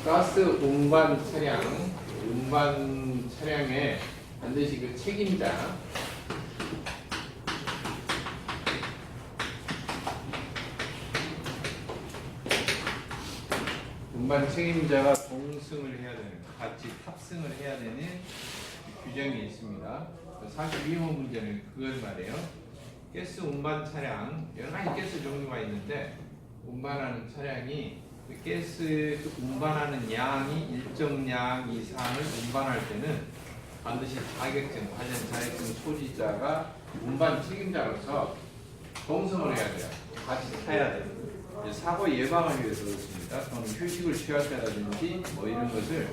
가스 운반 차량에 반드시 그 책임자, 운반 책임자가 동승을 해야 되는, 같이 탑승을 해야 되는 규정이 있습니다. 42호 문제는 그걸 말해요. 가스 운반 차량, 여러 가지 가스 종류가 있는데 운반하는 차량이 그 가스 운반하는 양이 일정량 이상을 운반할 때는 반드시 자격증, 관련 자격증 소지자가 운반 책임자로서 동승을 해야 돼요. 같이 타야 돼요. 사고 예방을 위해서 그렇습니다. 또는 휴식을 취할 때라든지 뭐 이런 것을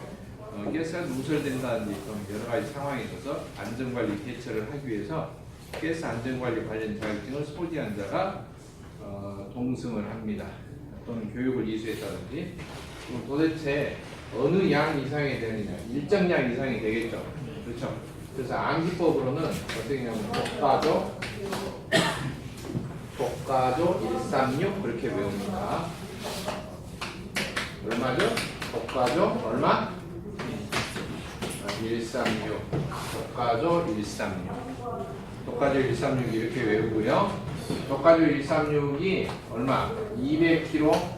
가스가 누설된다든지 또는 여러 가지 상황에 있어서 안전관리 대처를 하기 위해서 가스 안전관리 관련 자격증을 소지한 자가 동승을 합니다. 또는 교육을 이수했다든지. 그럼 도대체 어느 양 이상이 되느냐? 일정량 이상이 되겠죠. 그렇죠? 그래서 암기법으로는 어떻게 하냐면 독가조 136 그렇게 외웁니다. 얼마죠? 독가조 얼마? 136. 독가조 136. 독가조 136 이렇게 외우고요. 독가조 136이 얼마? 200km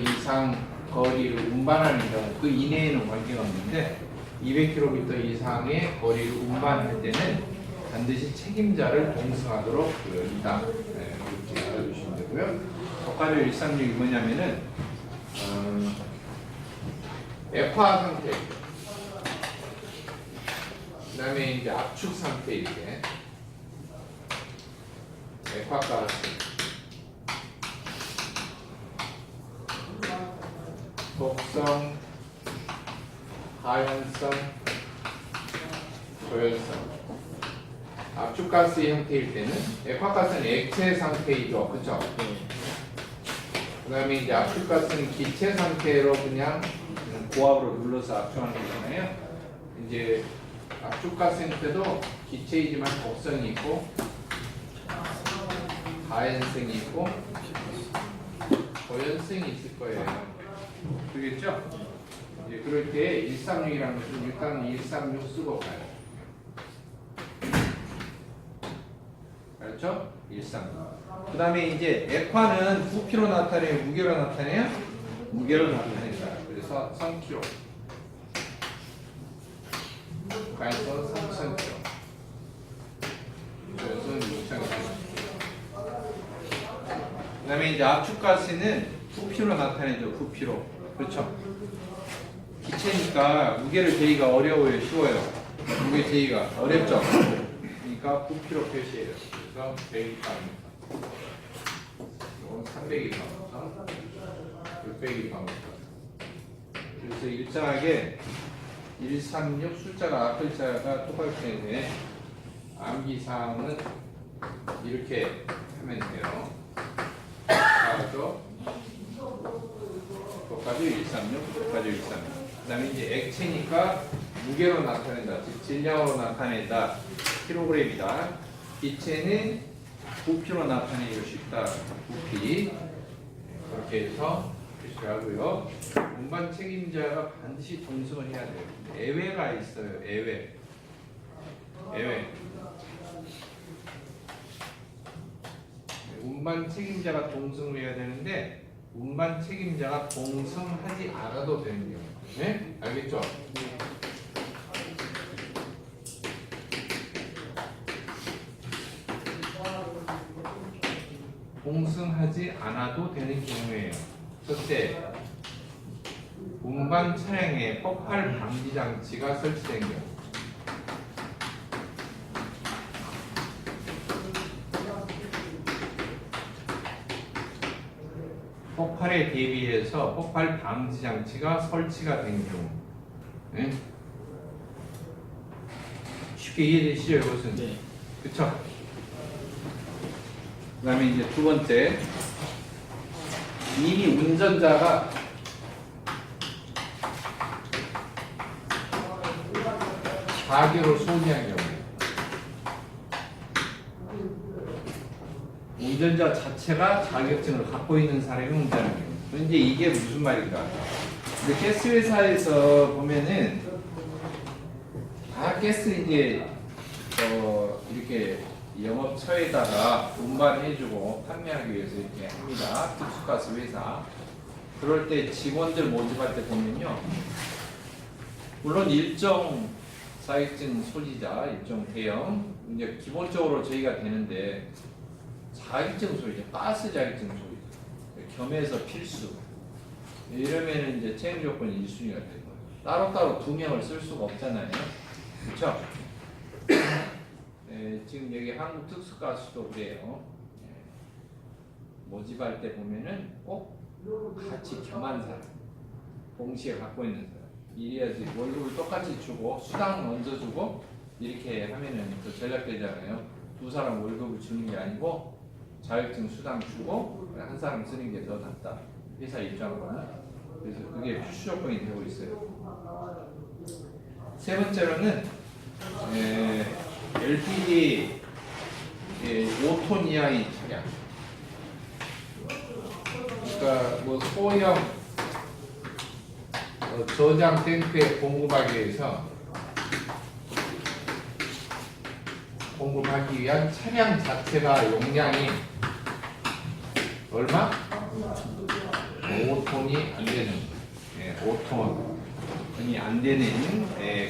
이상 거리를 운반하는 경우, 그 이내에는 관계가 없는데 200km 이상의 거리를 운반할 때는 반드시 책임자를 동승하도록 되어 있다. 네, 이렇게 알아주시면 되고요. 독가조 136이 뭐냐면은 액화 상태, 그 다음에 이제 압축 상태 이렇게 액화가스, 독성, 하연성, 조연성. 압축가스의 형태일 때는 액화가스는 액체 상태이죠, 그렇죠? 그 다음에 이제 압축가스는 기체 상태로 그냥 고압으로 눌러서 압축하는 거잖아요. 이제 압축가스 형태도 기체이지만 독성이 있고 가연성이 있고 고연성이 있을 거예요. 그겠죠? 이제 그럴 때 136이라는 것은 일단 136 쓰고 가요. 그렇죠? 136. 그 다음에 이제 액화는 부피로 나타내요? 무게로 나타내요? 무게로 나타낸다. 그래서 3kg. 가에서 3,000kg. 그래서 6,000kg. 그 다음에 이제 압축가스는 부피로 나타내죠. 부피로. 그렇죠? 기체니까 무게를 재기가 어려워요? 쉬워요? 무게 재기가 어렵죠? 그러니까 부피로 표시해요. 그래서 100g입니다. 이건 300g부터 600g부터. 그래서 일정하게 136 숫자가 앞 글자가 똑같기 때문에 암기사항은 이렇게 하면 돼요. 독가조 136, 독가조 136. 그 다음에 이제 액체니까 무게로 나타낸다, 즉 질량으로 나타낸다, 킬로그램이다. 기체는 부피로 나타내기 쉽다, 부피. 그렇게 해서 표시하고요. 운반 책임자가 반드시 동승을 해야 돼요. 예외가 있어요. 예외. 운반 책임자가 동승을 해야 되는데 운반 책임자가 동승하지 않아도 되는 경우. 네? 알겠죠? 동승하지 않아도 되는 경우에요. 첫째, 운반 차량에 폭발 방지 장치가 설치된 경우. 폭발에 대비해서 폭발 방지 장치가 설치가 된 경우. 네? 쉽게 이해되시죠, 이것은? 네. 그쵸? 그 다음에 이제 두 번째, 이미 운전자가 자기로 소지한 경우. 운전자 자체가 자격증을 갖고 있는 사람이 운전하는 경우. 이제 이게 무슨 말인가? 근데 가스 회사에서 보면은 다 가스 이제 이렇게 영업처에다가 운반해주고 판매하기 위해서 이렇게 합니다. 특수가스 회사. 그럴 때 직원들 모집할 때 보면요, 물론 일정 자격증 소지자, 일정 대형, 이제 기본적으로 저희가 되는데 자격증 소지자, 가스 자격증 소지자, 겸해서 필수. 이러면은 이제 채용 조건이 1순위가 되는 거예요. 따로따로 두 명을 쓸 수가 없잖아요. 그렇죠? 지금 여기 한국특수가스도 그래요. 모집할 때 보면은 꼭 같이 겸한 사람, 동시에 갖고 있는 사람. 이래야지 월급을 똑같이 주고 수당 먼저 주고 이렇게 하면은 더 전략되잖아요. 두 사람 월급을 주는 게 아니고 자격증 수당 주고 한 사람 쓰는 게 더 낫다. 회사 입장으로는. 그래서 그게 필수 조건이 되고 있어요. 세 번째로는 LPG 5톤 이하의 차량. 그러니까 뭐 소형 저장 탱크에 공급하기 위한 차량 자체가 용량이 얼마? 5톤이 안 되는, 5톤이 안 되는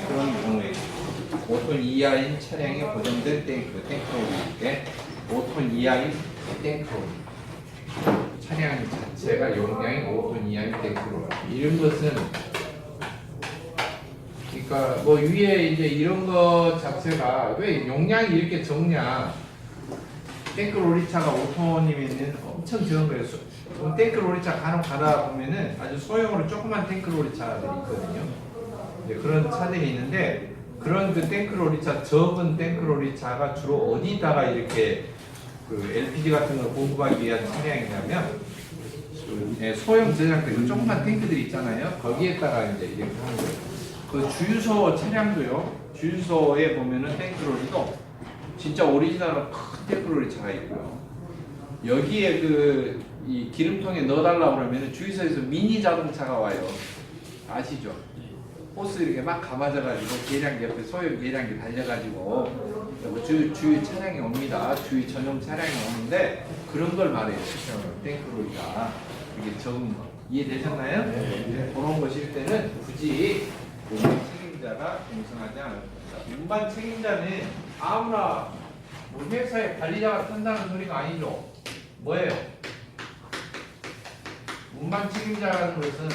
그런 경우에 5톤 이하인 차량에 고정된 탱크로 이렇게 5톤 이하인 탱크로 차량 자체가 용량이 5톤 이하인 탱크로 이런 것은 그러니까 뭐 위에 이제 이런 것 자체가 왜 용량이 이렇게 적냐? 탱크 롤리차가 5톤이면은 엄청 적은 거예요. 탱크 롤리차 간혹 가다 보면은 아주 소형으로 조그만 탱크 롤리차들이 있거든요. 이제 그런 차들이 있는데 그런 그 탱크 롤리차 적은 탱크 롤리차가 주로 어디다가 이렇게 그 LPG 같은 걸 공급하기 위한 차량이냐면 소형 저장탱크 조그만 탱크들이 있잖아요. 거기에다가 이제 이렇게 하는 거예요. 그 주유소 차량도요. 주유소에 보면은 탱크롤리도 진짜 오리지널한 큰 탱크롤리 차가 있고요. 여기에 이 기름통에 넣어달라고 그러면은 주유소에서 미니 자동차가 와요. 아시죠? 호스 이렇게 막 감아져가지고 계량기 옆에 소형 계량기 달려가지고 주유 차량이 옵니다. 주유 전용 차량이 오는데 그런 걸 말해요. 탱크롤리가 이게 적은 거 이해되셨나요? 네. 그런 것일 때는 굳이 운반 책임자가 동승하지 않을 겁니다. 운반 책임자는 아무나 뭐 회사의 관리자가 탄다는 소리가 아니죠. 뭐예요? 운반 책임자라는 것은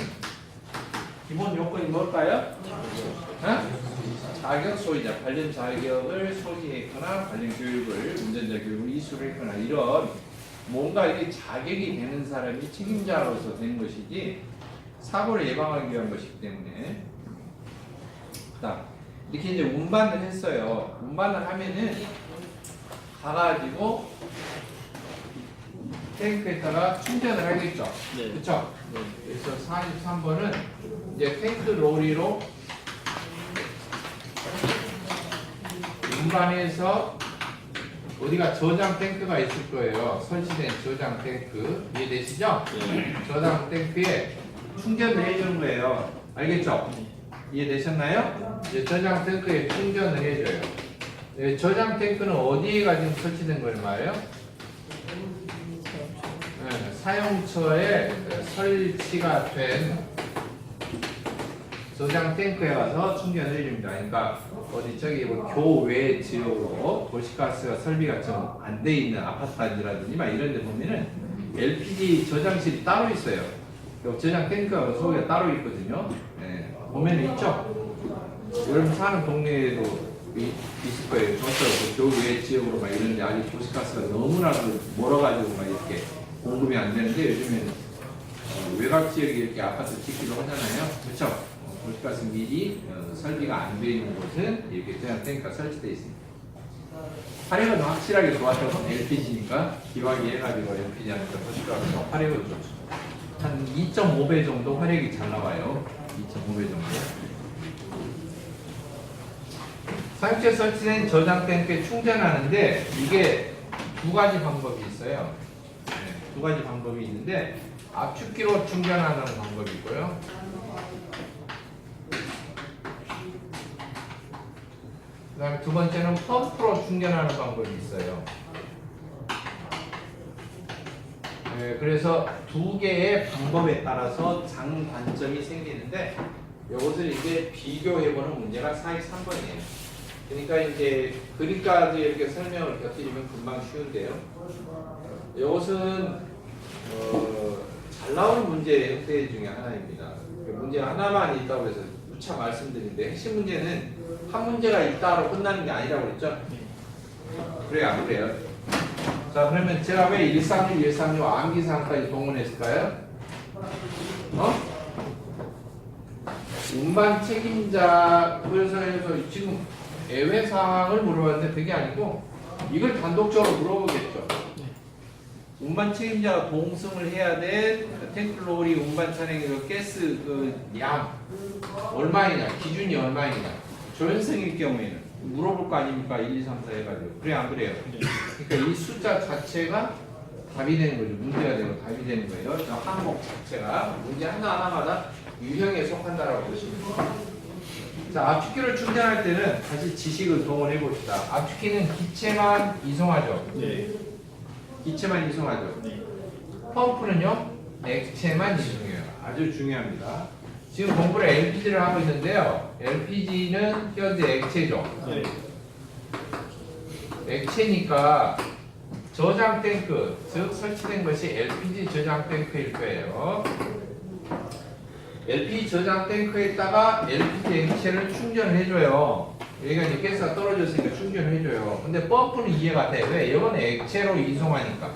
기본 요건이 뭘까요? 자격 소유자, 관련 자격을 소지했거나 관련 교육을 운전자 교육을 이수를 했거나 이런 뭔가 이게 자격이 되는 사람이 책임자로서 된 것이지 사고를 예방하기 위한 것이기 때문에. 이렇게 이제 운반을 했어요. 운반을 하면은 가가지고 탱크에다가 충전을 하겠죠. 네. 그렇죠? 네. 그래서 43번은 이제 탱크 롤리로 운반해서 어디가 저장 탱크가 있을 거예요. 설치된 저장 탱크 이해되시죠? 네. 저장 탱크에 충전을 해주는 거예요. 알겠죠? 이해되셨나요? 이제 저장 탱크에 충전을 해줘요. 네, 저장 탱크는 어디에가 지금 설치된 걸 말이에요? 네, 사용처에 설치가 된 저장 탱크에 가서 충전을 해줍니다. 그러니까 어디 저기 뭐 교외 지역으로 도시가스가 설비가 좀 안 돼 있는 아파트 단지라든지 막 이런 데 보면은 LPG 저장실이 따로 있어요. 저장 탱크가 속에 따로 있거든요. 네, 보면 있죠? 여러분 사는 동네에도 있을 거예요. 저쪽 교외 지역으로 막 이런 데 아직 도시가스가 너무나도 멀어가지고 막 이렇게 공급이 안 되는데 요즘에는 외곽 지역에 이렇게 아파트 짓기도 하잖아요. 그렇죠? 도시가스 미리 설비가 안 되어 있는 곳은 이렇게 저장 탱크가 설치되어 있습니다. 화력은 확실하게 좋아요. LPG니까 기화기 해가지고 LPG 하니까 도시가스 화력은 좋죠. 한 2.5배 정도 화력이 잘 나와요. 2.5배 정도. 사용처에 설치된 저장 탱크에 충전하는데 이게 두 가지 방법이 있어요. 네, 두 가지 방법이 있는데 압축기로 충전하는 방법이고요. 그 다음에 두 번째는 펌프로 충전하는 방법이 있어요. 네, 그래서 두 개의 방법에 따라서 장단점이 생기는데 이것을 이제 비교해보는 문제가 423번이에요. 그러니까 이제 그림까지 이렇게 설명을 곁들이면 금방 쉬운데요. 이것은 잘 나오는 문제의 형태 중에 하나입니다. 문제 하나만 있다고 해서 누차 말씀드리는데 핵심 문제는 한 문제가 있다로 끝나는 게 아니라고 그랬죠? 그래요, 안 그래요? 자, 그러면 제가 왜 136, 136 암기사항까지 동원했을까요? 운반 책임자 회사에서 지금 예외사항을 물어봤는데 그게 아니고 이걸 단독적으로 물어보겠죠. 운반 책임자가 동승을 해야 될 탱크로리 운반 차량의 그 가스 그 양 얼마이냐, 기준이 얼마이냐. 조연성일 경우에는 물어볼 거 아닙니까? 1, 2, 3, 4 해가지고. 그래, 안 그래요? 그러니까 이 숫자 자체가 답이 되는 거죠. 문제가 되고 답이 되는 거예요. 저 항목 자체가 문제 하나하나마다 유형에 속한다라고 보시면 돼요. 자, 압축기를 충전할 때는 다시 지식을 동원해 봅시다. 압축기는 기체만 이송하죠. 네. 기체만 이송하죠. 네. 펌프는요, 액체만 이송해요. 아주 중요합니다. 지금 공부를 LPG를 하고 있는데요. LPG는 현재 액체죠. 네. 액체니까 저장 탱크, 즉 설치된 것이 LPG 저장 탱크일 거예요. LPG 저장 탱크에다가 LPG 액체를 충전을 해줘요. 여기가 이제 가스가 떨어졌으니까 충전을 해줘요. 근데 펌프는 이해가 돼. 왜? 이건 액체로 이송하니까.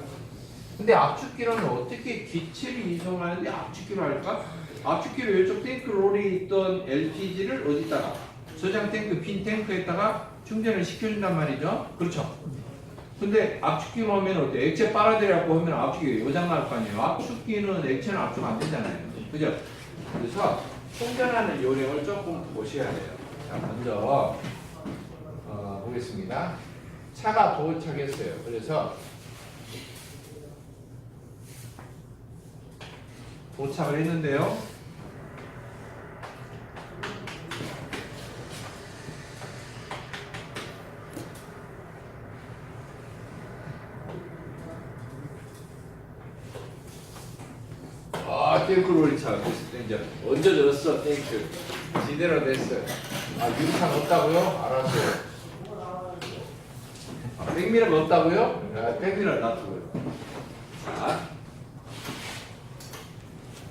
근데 압축기로는 어떻게 기체를 이송하는데 압축기로 할까? 압축기로 이쪽 탱크 롤에 있던 LPG를 어디다가? 저장 탱크, 빈 탱크에다가 충전을 시켜준단 말이죠. 그렇죠? 근데 압축기로 하면 어때? 액체 빨아들여갖고 하면 압축기가 요장 나올 거 아니에요? 압축기는 액체는 압축 안 되잖아요. 그죠? 그래서 충전하는 요령을 조금 보셔야 돼요. 자, 먼저 보겠습니다. 차가 도착했어요. 그래서 도착을 했는데요. 탱크롤이 차 이제 얹어졌어. 탱크 제대로 됐어요. 아, 유리창 없다고요? 알았어요. 아, 백미러 없다고요? 아, 백미러 놔두고요. 자,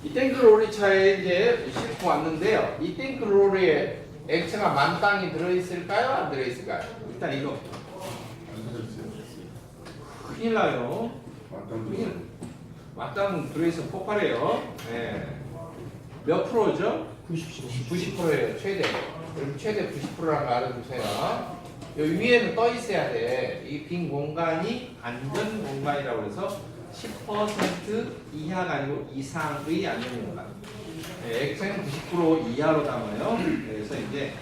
이 탱크롤이 차에 이제 싣고 왔는데요. 이 탱크롤에 액체가 만땅이 들어있을까요? 안 들어있을까요? 일단 이거 큰일 나요. 만땅 들어있으면 폭발해요. 네. 몇 프로죠? 90%예요. 최대. 여러분 최대 90%라는 거 알아두세요. 여기 위에는 떠 있어야 돼. 이 빈 공간이 안전 공간이라고 해서 10% 이하가 아니고 이상의 안전 공간. 네, 액체는 90% 이하로 담아요. 그래서 이제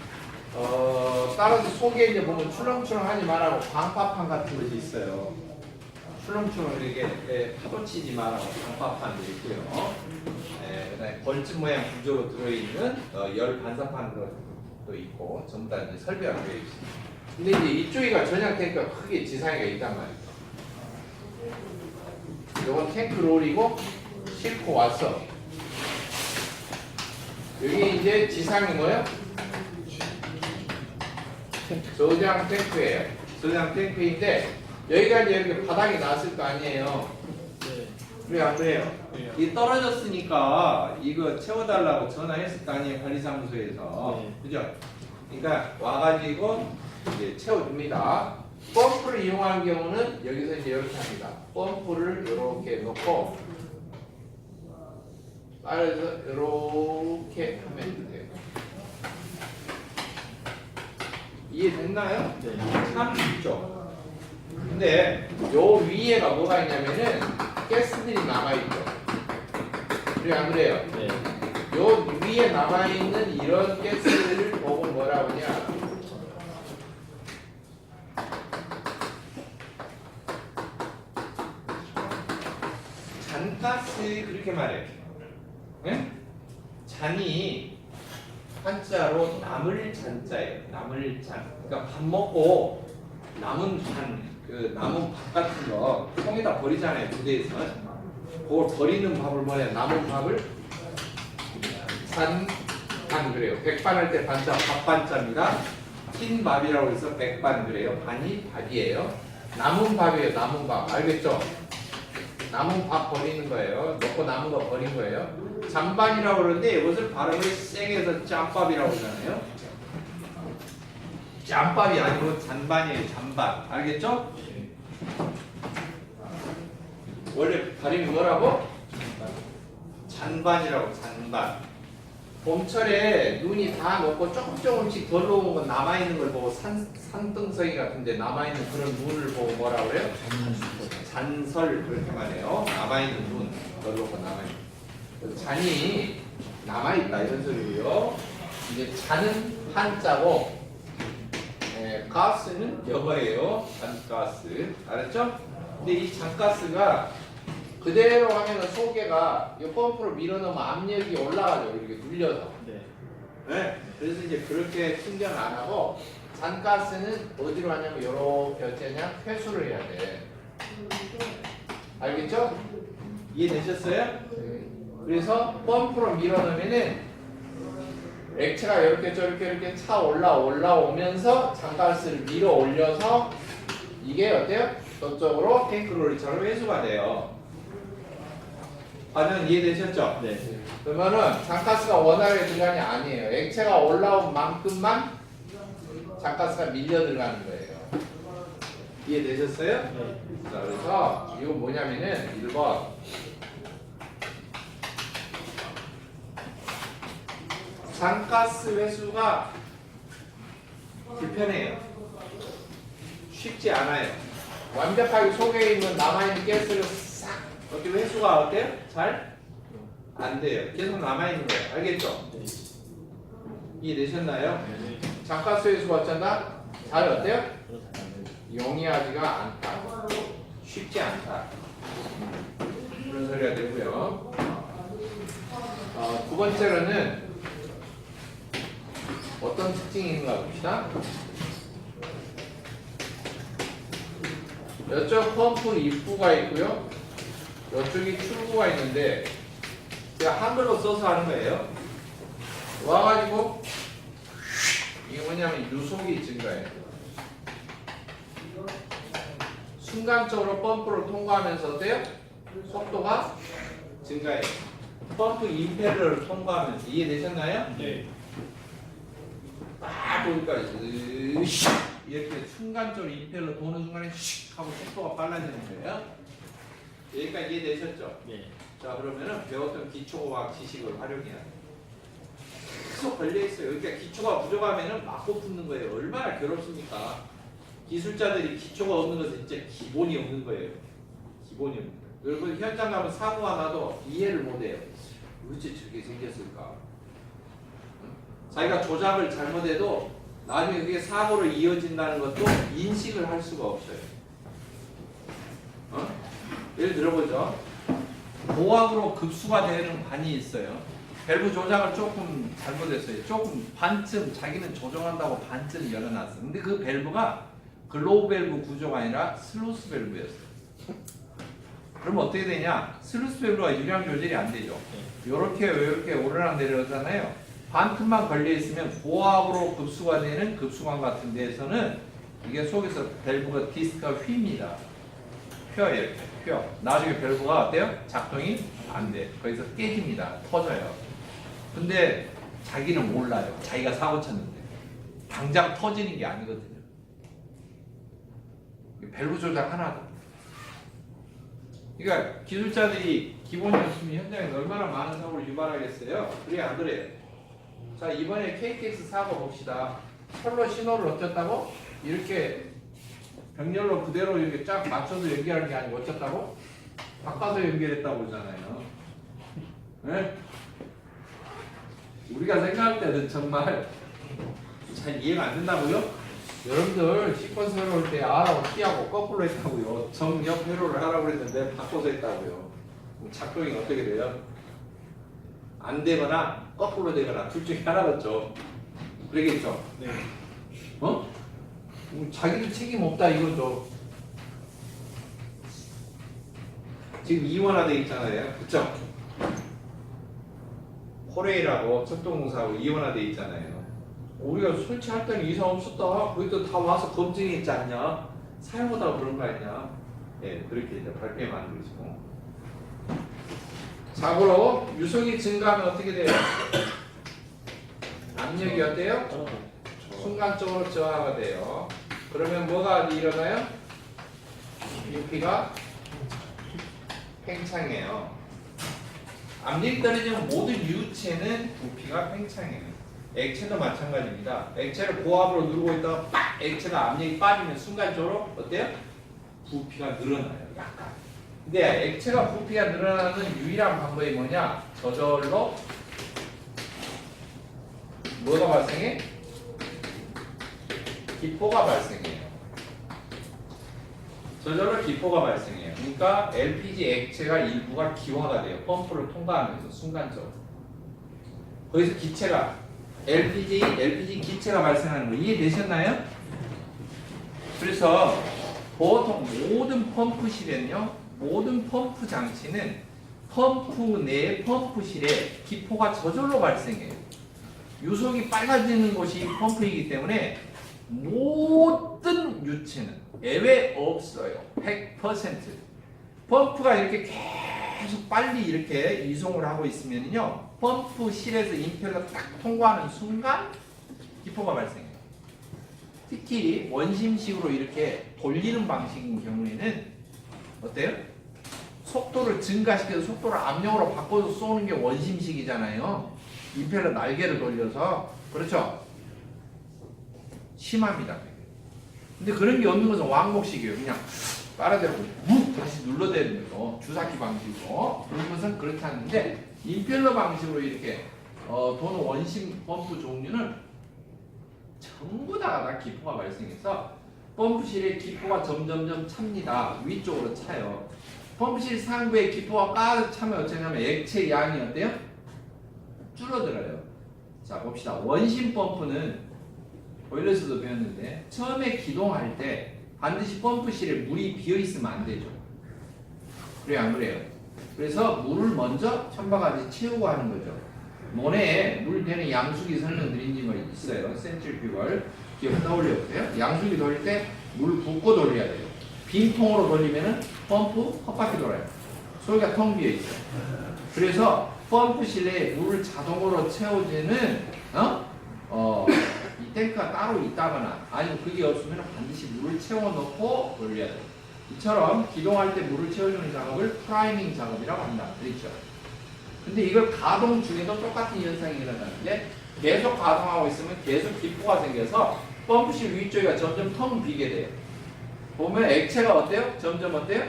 따라서 속에 이제 보면 출렁출렁하지 말라고 광파판 같은 것이 있어요. 출렁출렁 이렇게 파도치지 말라고 광파판도 있고요. 그다음에 벌집 모양 구조로 들어있는 열 반사판도 있고 전부 다 이제 설비가 되어 있습니다. 근데 이제 이쪽이가 전향 탱크가 크게 지상이가 있단 말이죠. 이건 탱크 롤이고 싣고 왔어. 여기 이제 지상이 뭐예요? 저장 탱크예요. 저장 탱크인데 여기가 이제 이렇게 바닥이 났을 거 아니에요. 네. 그래 안 그래요? 네. 이 떨어졌으니까 이거 채워달라고 전화했을 거 아니에요, 관리사무소에서. 네. 그죠? 그러니까 와가지고 이제 채워줍니다. 펌프를 이용한 경우는 여기서 이제 이렇게 합니다. 펌프를 이렇게 놓고 따라서 이렇게 하면 돼요. 이해됐나요? 네. 참 쉽죠? 근데 요 위에가 뭐가 있냐면은 가스들이 남아있죠. 그래 안 그래요? 네. 요 위에 남아있는 이런 가스들을 보고 뭐라고 하냐, 잔가스 가스 그렇게 말해. 예? 잔이 한자로 남을 잔자예요. 남을 잔. 그러니까 밥 먹고 남은 잔, 그 남은 밥 같은 거 통에다 버리잖아요. 부대에서. 그걸 버리는 밥을 뭐냐? 남은 밥을 잔반 그래요. 백반 할 때 반자 밥반자입니다. 흰 밥이라고 해서 백반 그래요. 반이 밥이에요. 남은 밥이에요. 남은 밥. 알겠죠? 남은 밥 버리는 거예요. 먹고 남은 거 버린 거예요. 잔반이라고 그러는데 이것을 발음을 세게 해서 짬밥이라고 그러잖아요. 짬밥이 아니고 잔반이에요. 잔반. 알겠죠? 원래 발음이 뭐라고? 잔반이라고. 잔반. 봄철에 눈이 다 녹고 조금씩 덜 녹은 건 남아있는 걸 보고 산등성이 같은데 남아있는 그런 눈을 보고 뭐라고 그래요? 잔설 그렇게 말해요. 남아있는 눈. 덜 녹고 남아있는. 그래서 잔이 남아있다 이런 소리고요. 이제 잔은 한자고 가스는 영어예요. 잔가스. 알았죠? 근데 이 잔가스가 그대로 하면은 속에가 이 펌프로 밀어넣으면 압력이 올라가죠. 이렇게 눌려서. 네. 그래서 이제 그렇게 충전을 안 하고 잔가스는 어디로 하냐면 이렇게 어쩌냐 회수를 해야 돼. 알겠죠? 이해되셨어요? 그래서 펌프로 밀어넣으면은 액체가 이렇게 저렇게 이렇게 차 올라오면서 잔가스를 밀어 올려서 이게 어때요? 저쪽으로 탱크로리처럼 회수가 돼요. 과정 이해되셨죠? 네. 그러면은 잔가스가 원활하게 들어가는 게 아니에요. 액체가 올라온 만큼만 잔가스가 밀려 들어가는 거예요. 이해되셨어요? 네. 자, 그래서 이거 뭐냐면은 1번 잔가스 회수가 불편해요. 쉽지 않아요. 완벽하게 속에 있는 남아있는 가스를 싹 어떻게 회수가 어때요? 잘? 안 돼요. 계속 남아있는 거예요. 알겠죠? 이해되셨나요? 잔가스 회수가 어쩐다? 잘 어때요? 용이하지가 않다. 쉽지 않다. 그런 소리가 되고요. 두 번째로는 어떤 특징이 있는가 봅시다. 이쪽 펌프 입구가 있고요. 이쪽이 출구가 있는데 제가 한글로 써서 하는 거예요. 와가지고 이게 뭐냐면 유속이 증가해요. 순간적으로 펌프를 통과하면서 어때요? 속도가 증가해요. 펌프 임페러를 통과하면서 이해되셨나요? 네. 딱 보니까 이렇게 순간적으로 임페러 도는 순간에 슉 하고 속도가 빨라지는 거예요. 여기까지 이해되셨죠? 네. 자, 그러면은 배웠던 기초과학 지식을 활용해야 돼요. 계속 걸려있어요. 그러니까 기초가 부족하면은 맞고 붙는 거예요. 얼마나 괴롭습니까? 기술자들이 기초가 없는 것은 진짜 기본이 없는 거예요. 기본이 없는 거예요. 여러분 현장 가면 사고가 나도 이해를 못해요. 어째 저렇게 생겼을까? 자기가 조작을 잘못해도 나중에 그게 사고로 이어진다는 것도 인식을 할 수가 없어요. 예를 들어보죠. 고압으로 급수가 되는 관이 있어요. 밸브 조작을 조금 잘못했어요. 조금 반쯤 자기는 조정한다고 반쯤 열어놨어. 근데 그 밸브가 글로우 밸브 구조가 아니라 슬로스 밸브였어요. 그러면 어떻게 되냐? 슬로스 밸브가 유량 조절이 안 되죠. 요렇게 오르락 내려가잖아요. 반 틈만 걸려 있으면 고압으로 급수가 되는 급수관 같은 데에서는 이게 속에서 밸브가 디스크가 휩니다. 펴요, 이렇게 펴. 나중에 밸브가 어때요? 작동이 안 돼. 거기서 깨집니다. 터져요. 근데 자기는 몰라요. 자기가 사고 쳤는데 당장 터지는 게 아니거든요. 밸브 조작 하나도. 그러니까 기술자들이 기본이 없으면 현장에서 얼마나 많은 사고를 유발하겠어요? 그래 안 그래요? 자, 이번에 KTX 사고 봅시다. 철로 신호를 어쩌다고? 이렇게 병렬로 그대로 이렇게 쫙 맞춰서 연결하는 게 아니고 어쩌다고? 바꿔서 연결했다고 그러잖아요. 네? 우리가 생각할 때는 정말 잘 이해가 안 된다고요? 여러분들 시퀀스 회로할 때 R하고 T하고 거꾸로 했다고요. 정역 회로를 하라고 그랬는데 바꿔서 했다고요. 그럼 작동이 어떻게 돼요? 안 되거나 거꾸로 되거나 둘 중에 하나겠죠. 그러겠죠? 네. 어? 자기도 책임 없다 이거죠. 지금 이원화돼 있잖아요. 그쵸? 코레일하고 척도공사하고 이원화돼 있잖아요. 우리가 설치할 때는 이상 없었다. 거기도 다 와서 검증했지 않냐? 사용하다가 그런 거 아니냐? 예, 그렇게 이제 발표에 만들어지고. 자고로 유속이 증가하면 어떻게 돼요? 압력이 어때요? 순간적으로 저하가 돼요. 그러면 뭐가 일어나요? 부피가 팽창해요. 압력이 떨어지면 모든 유체는 부피가 팽창해요. 액체도 마찬가지입니다. 액체를 고압으로 누르고 있다가 빡! 액체가 압력이 빠지면 순간적으로 어때요? 부피가 늘어나요. 약간. 근데 액체가 부피가 늘어나는 유일한 방법이 뭐냐? 저절로 뭐가 발생해? 기포가 발생해요. 저절로 기포가 발생해요. 그러니까 LPG 액체가 일부가 기화가 돼요. 펌프를 통과하면서 순간적으로. 거기서 기체가 LPG 기체가 발생하는 거 이해되셨나요? 그래서 보통 모든 펌프실에는요, 모든 펌프 장치는 펌프 내 펌프실에 기포가 저절로 발생해요. 유속이 빨라지는 곳이 펌프이기 때문에 모든 유체는 예외 없어요. 100%. 펌프가 이렇게 계속 빨리 이렇게 이송을 하고 있으면요, 펌프실에서 임펠러 딱 통과하는 순간 기포가 발생해요. 특히 원심식으로 이렇게 돌리는 방식인 경우에는 어때요? 속도를 증가시켜서 속도를 압력으로 바꿔서 쏘는 게 원심식이잖아요. 임펠러 날개를 돌려서. 그렇죠? 심합니다. 근데 그런 게 없는 것은 왕복식이에요. 그냥 빨아대고 묵 다시 눌러대는 거, 주사기 방식으로. 그런 것은 그렇지 않는데 임펠러 방식으로 이렇게 도는 원심 펌프 종류는 전부 다 기포가 발생해서 펌프실에 기포가 점점점 찹니다. 위쪽으로 차요. 펌프실 상부에 기포가 가득 차면 어쩌냐면 액체 양이 어때요? 줄어들어요. 자 봅시다. 원심 펌프는 보일러에서도 배웠는데 처음에 기동할 때 반드시 펌프실에 물이 비어있으면 안 되죠. 그래요 안 그래요? 그래서 물을 먼저 천바가지 채우고 하는 거죠. 모네에 물 되는 양수기 설명드린 거 있어요. 센트리퓨걸 기억 떠올려보세요. 양수기 돌릴 때 물 붓고 돌려야 돼요. 빈 통으로 돌리면은 펌프 헛바퀴 돌아요. 소리가 텅 비어 있어요. 그래서 펌프 실내에 물을 자동으로 채워주는 이 탱크가 따로 있다거나 아니면 그게 없으면 반드시 물을 채워넣고 돌려야 돼요. 이처럼 기동할 때 물을 채워주는 작업을 프라이밍 작업이라고 한다. 그렇죠? 근데 이걸 가동 중에도 똑같은 현상이 일어나는데 계속 가동하고 있으면 계속 기포가 생겨서 펌프실 위쪽이 점점 텅 비게 돼요. 보면 액체가 어때요? 점점 어때요?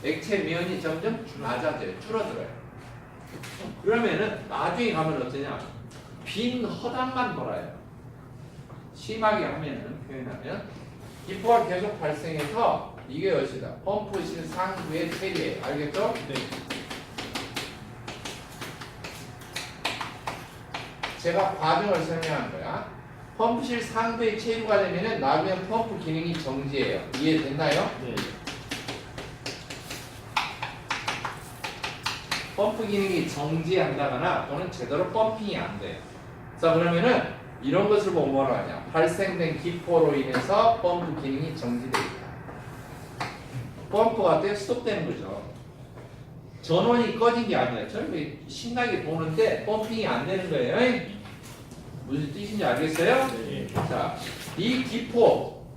액체 면이 점점 낮아져요. 줄어들어요. 그러면은 나중에 가면 어떠냐? 빈 허당만 돌아요. 심하게 하면은 표현하면 기포가 계속 발생해서 이게 것이다. 펌프실 상부의 체리에 알겠죠? 네. 제가 과정을 설명한 거야. 펌프실 상부의 체류가 되면은 나중에 펌프 기능이 정지해요. 이해됐나요? 네. 펌프 기능이 정지한다거나 또는 제대로 펌핑이 안 돼요. 자 그러면은 이런 것을 보면 뭐라 하냐? 발생된 기포로 인해서 펌프 기능이 정지되어 있다. 펌프가 어때요? 스톱되는 거죠. 전원이 꺼진 게 아니라 저렇게 신나게 도는데 펌핑이 안 되는 거예요. 무슨 뜻인지 알겠어요? 네. 자, 이 기포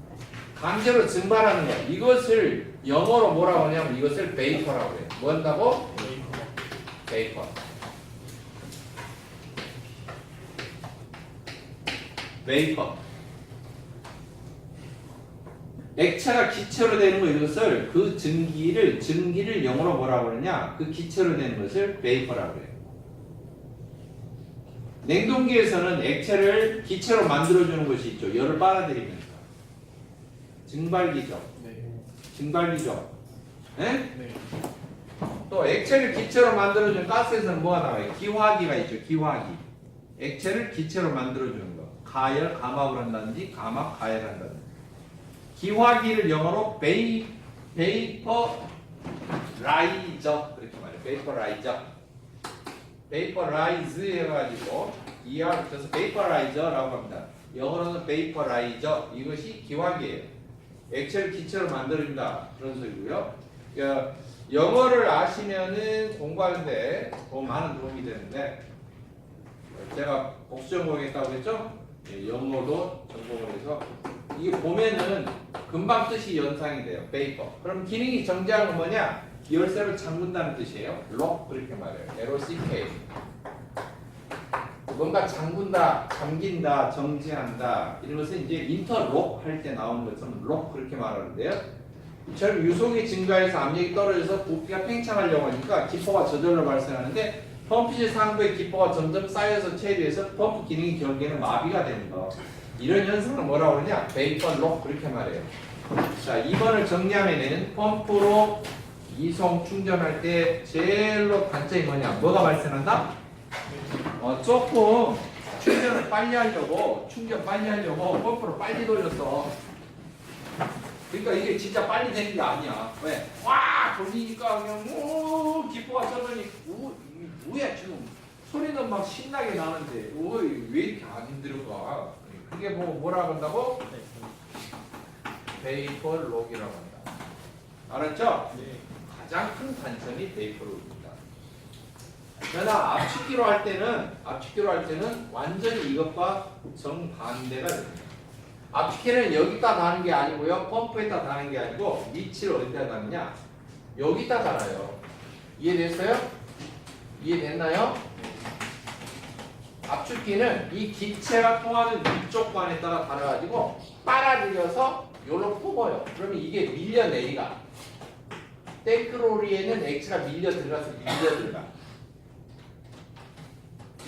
강제로 증발하는 거 이것을 영어로 뭐라고 하냐면 이것을 베이퍼라고 해요. 뭐 한다고? 베이퍼. 베이퍼. 액체가 기체로 되는 거 이것을 그 증기를 영어로 뭐라고 그러냐? 그 기체로 되는 것을 베이퍼라고 해요. 냉동기에서는 액체를 기체로 만들어주는 것이 있죠. 열을 빨아들이면서. 증발기죠. 네. 증발기죠. 네? 네. 또 액체를 기체로 만들어주는 가스에서는 뭐가 나와요? 기화기가 있죠. 기화기. 액체를 기체로 만들어주는 거. 가열, 감압을 한다든지 감압, 가열한다든지. 기화기를 영어로 베이퍼라이저 그렇게 말해요. 베이퍼라이저. 베이퍼라이즈 해가지고 ER 붙여서 베이퍼라이저라고 합니다. 영어로는 베이퍼라이저. 이것이 기화기예요. 액체를 기체로 만들어준다. 그런 소리고요. 그러니까 영어를 아시면은 공부하는데 많은 도움이 되는데 제가 복수 전공했다고 했죠? 예, 영어도 전공을 해서 이게 보면은 금방 뜻이 연상이 돼요. 베이퍼. 그럼 기능이 정지하는 건 뭐냐? 열쇠를 잠근다는 뜻이에요. 록 그렇게 말해요. LOCK. 뭔가 잠근다, 잠긴다, 정지한다 이런 것은 이제 인터록 할 때 나오는 것처럼 록 그렇게 말하는데요. 이처럼 유속이 증가해서 압력이 떨어져서 부피가 팽창하려고 하니까 기포가 저절로 발생하는데 펌프실 상부의 기포가 점점 쌓여서 체류해서 펌프 기능이 결국에는 마비가 되는 거. 이런 현상을 뭐라고 그러냐? 베이퍼 록 그렇게 말해요. 자, 2번을 정리하면은 펌프로 이송 충전할 때 제일로 단점이 뭐냐? 뭐가 발생한다? 조금 충전을 빨리 하려고 충전 빨리 하려고 펌프를 빨리 돌렸어. 그러니까 이게 진짜 빨리 되는 게 아니야. 왜? 와 돌리니까 그냥 기포가 터지니 뭐야 지금 소리는 막 신나게 나는데 왜 이렇게 안 힘들어가? 그게 뭐라고 한다고? 베이퍼 록이라고 한다. 알았죠? 네. 가장 큰 단점이 베이퍼 록입니다. 그러나 압축기로 할 때는 완전히 이것과 정반대가 됩니다. 압축기는 여기다 다는 게 아니고요. 펌프에다 다는 게 아니고 위치를 어디다 다느냐? 여기다 달아요. 이해됐어요? 이해됐나요? 압축기는 이 기체가 통하는 위쪽 관에다가 달아가지고 빨아들여서 요로 뽑아요. 그러면 이게 밀려내리가. 탱크로리에는 액체가 밀려 들어가서 밀려 들어가.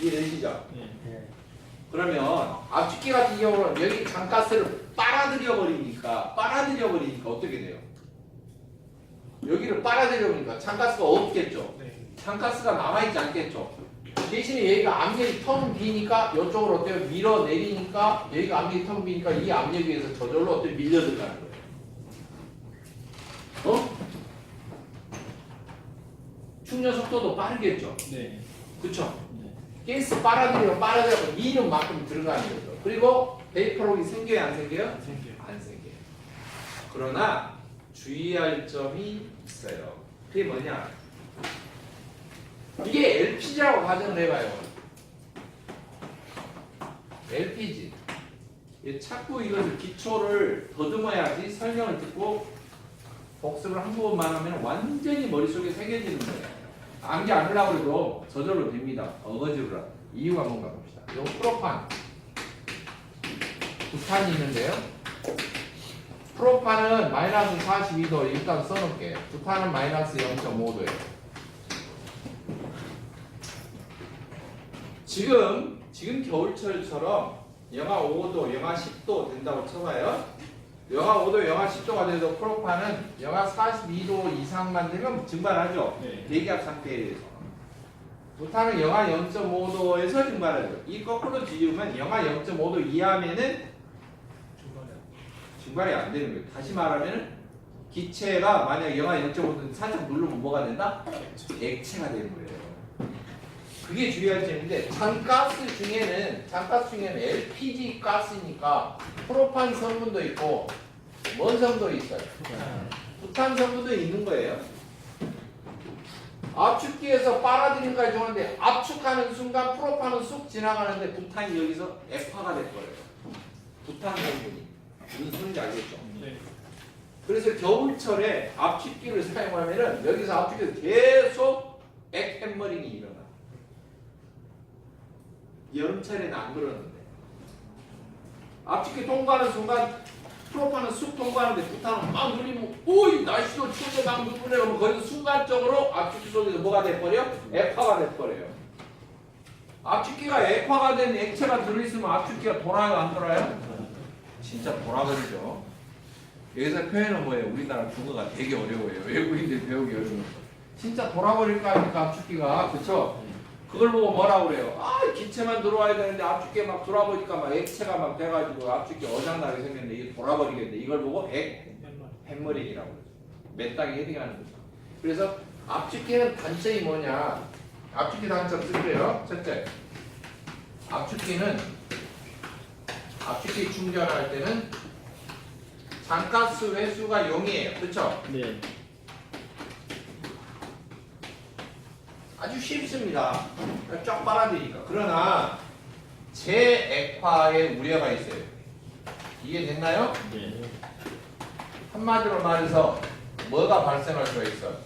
이해되시죠? 네. 그러면 압축기 같은 경우는 여기 장가스를 빨아들여 버리니까 어떻게 돼요? 여기를 빨아들여 버리니까 장가스가 없겠죠? 네. 장가스가 남아있지 않겠죠? 대신에 여기가 압력이 텅 비니까 이쪽으로 어때요? 밀어내리니까 여기가 압력이 텅 비니까 이 압력에 의해서 저절로 어떻게 밀려 들어가는 거예요. 충전 속도도 빠르겠죠? 네. 그쵸? 가스 빨아들이고 미는 만큼 들어가는 거죠. 그리고 베이퍼록이 생겨요? 안 생겨요? 안 생겨요. 그러나 주의할 점이 있어요. 그게 뭐냐? 이게 LPG라고 가정을 해봐요. LPG. 자꾸 이것을 기초를 더듬어야지 설명을 듣고 복습을 한 번만 하면 완전히 머릿속에 새겨지는 거예요. 암기 안 하려고 해도 저절로 됩니다. 어거지로라. 이유가 뭔가 봅시다. 요 프로판. 부탄이 있는데요. 프로판은 마이너스 42도 일단 써놓을게요. 부탄은 마이너스 0.5도예요. 지금 겨울철처럼 영하 5도, 영하 10도 된다고 쳐봐요. 영하 5도, 영하 10도가 돼도 프로판은 영하 42도 이상만 되면 증발하죠. 네. 대기압 상태에 서 부탄은 영하 0.5도에서 증발하죠. 이 거꾸로 뒤집으면 영하 0.5도 이하면은 증발이 안 되는 거예요. 다시 말하면 기체가 만약 영하 0.5도 살짝 누르면 뭐가 된다? 액체가 되는 거예요. 그게 중요한 점인데 장가스 중에는 LPG 가스니까 프로판 성분도 있고 뭔 성분도 있어요? 부탄 성분도 있는 거예요. 압축기에서 빨아들이는 까지 좋은데 압축하는 순간 프로판은 쑥 지나가는데 부탄이 여기서 액화가 될 거예요. 부탄 성분이. 무슨 소리인지 알겠죠? 네. 그래서 겨울철에 압축기를 사용하면은 여기서 압축기에서 계속 액해머링이 일어나. 여름철에는 안 그러는데 압축기 통과하는 순간 프로판은 쑥 통과하는데 부탄은 막 눌리면 오이 날씨도 추운데 막 누르네 그러면 거기서 순간적으로 압축기 속에서 뭐가 돼버려? 액화가 돼버려요. 압축기가 액화가 된 액체가 들어있으면 압축기가 돌아요 안 돌아요? 진짜 돌아버리죠. 여기서 표현은 뭐예요? 우리나라 국어가 되게 어려워요. 외국인들 배우기 어려워요. 진짜 돌아버릴 거 아닙니까 압축기가. 그쵸? 그걸 보고 뭐라고 그래요? 아 기체만 들어와야 되는데 압축기 막 돌아보니까 막 액체가 막 돼가지고 압축기 어장나게 생겼는데 이게 돌아버리겠네. 이걸 보고 햄머링이라고 그러죠. 맨땅에 헤딩하는 거죠. 그래서 압축기는 단점이 뭐냐? 압축기 단점 쓸게요. 첫째, 압축기 충전할 때는 장가스 회수가 0이에요. 그렇죠? 네. 아주 쉽습니다. 쫙 빨아들이니까. 그러나 재액화의 우려가 있어요. 이해됐나요? 네. 한마디로 말해서 뭐가 발생할 수가 있어?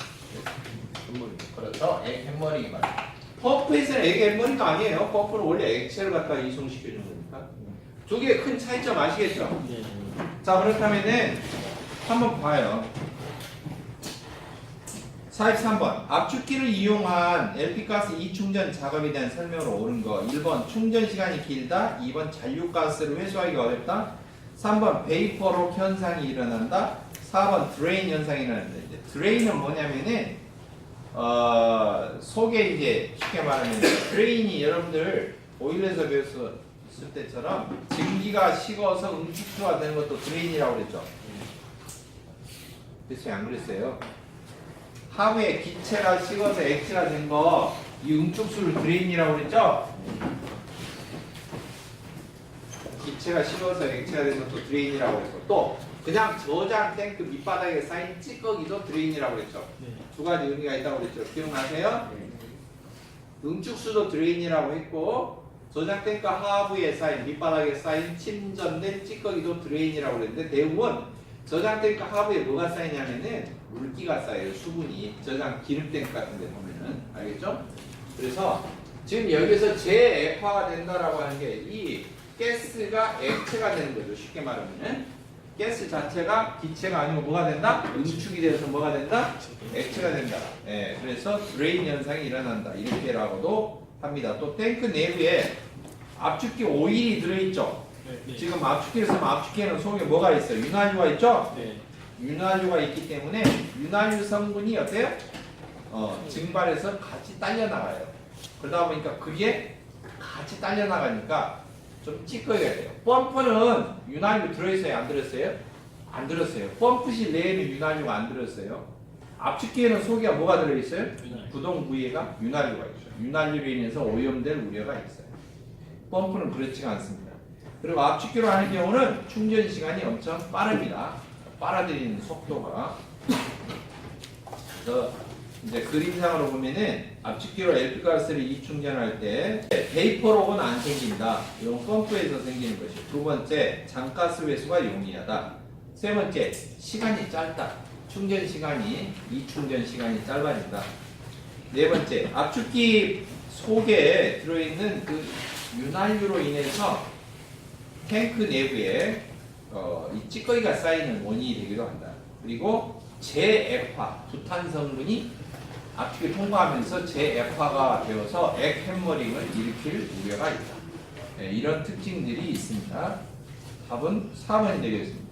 그렇죠? 액 햄머링이 말이에요. 펌프에서는 액 햄머링가 아니에요. 펌프는 원래 액체를 갖다가 이송시켜주는 거니까. 두 개의 큰 차이점 아시겠죠? 네. 자, 그렇다면은 한번 봐요. 43번 압축기를 이용한 LP가스 이충전 작업에 대한 설명으로 옳은 거. 1번 충전 시간이 길다. 2번 잔류가스를 회수하기가 어렵다. 3번 베이퍼로 현상이 일어난다. 4번 드레인 현상이 일어난다. 이제 드레인은 뭐냐면은 속에 이제 쉽게 말하면 드레인이 여러분들 보일러에서 배웠을 때처럼 증기가 식어서 응축수가 되는 것도 드레인이라고 그랬죠. 그랬어요? 안 그랬어요? 하부에 기체가 식어서 액체가 된 거, 이 응축수를 드레인이라고 그랬죠? 기체가 식어서 액체가 된 것도 드레인이라고 그랬고, 또 그냥 저장 탱크 밑바닥에 쌓인 찌꺼기도 드레인이라고 그랬죠? 네. 두 가지 의미가 있다고 그랬죠? 기억나세요? 응축수도 드레인이라고 했고, 저장 탱크 하부에 쌓인 밑바닥에 쌓인 침전된 찌꺼기도 드레인이라고 그랬는데, 대부분 저장 탱크 하부에 뭐가 쌓이냐면은 물기가 쌓여요. 수분이. 저장 기름 탱크 같은 데 보면은. 알겠죠? 그래서 지금 여기서 재액화가 된다라고 하는 게 이 가스가 액체가 되는 거죠. 쉽게 말하면은. 가스 자체가 기체가 아니고 뭐가 된다? 응축이 돼서 뭐가 된다? 액체가 된다. 예, 그래서 드레인 현상이 일어난다. 이렇게라고도 합니다. 또 탱크 내부에 압축기 오일이 들어있죠. 네. 지금 압축기에서 압축기에는 속에 뭐가 있어요? 윤활유가 있죠? 네. 윤활유가 있기 때문에 윤활유 성분이 어때요? 증발해서 같이 딸려 나가요. 그러다 보니까 그게 같이 딸려 나가니까 좀 찌꺼기가 돼요. 펌프는 윤활유 들어있어요? 안 들었어요? 안 들었어요. 펌프실 내에는 윤활유가 안 들었어요. 압축기에는 속에 뭐가 들어있어요? 구동 부위가 윤활유가 있죠. 윤활유로 인해서 오염될 우려가 있어요. 펌프는 그렇지가 않습니다. 그리고 압축기로 하는 경우는 충전 시간이 엄청 빠릅니다. 빨아들이는 속도가. 그래서 이제 그림상으로 보면은 압축기로 LP가스를 이충전할 때 베이퍼록은 안 생긴다. 이건 펌프에서 생기는 것이. 두 번째, 장가스 회수가 용이하다. 세 번째, 시간이 짧다. 충전 시간이, 이충전 시간이 짧아진다. 네 번째, 압축기 속에 들어있는 그 윤활유로 인해서 탱크 내부에 이 찌꺼기가 쌓이는 원인이 되기도 한다. 그리고 재액화, 부탄 성분이 압축기 통과하면서 재액화가 되어서 액 햄머링을 일으킬 우려가 있다. 네, 이런 특징들이 있습니다. 답은 4번이 되겠습니다.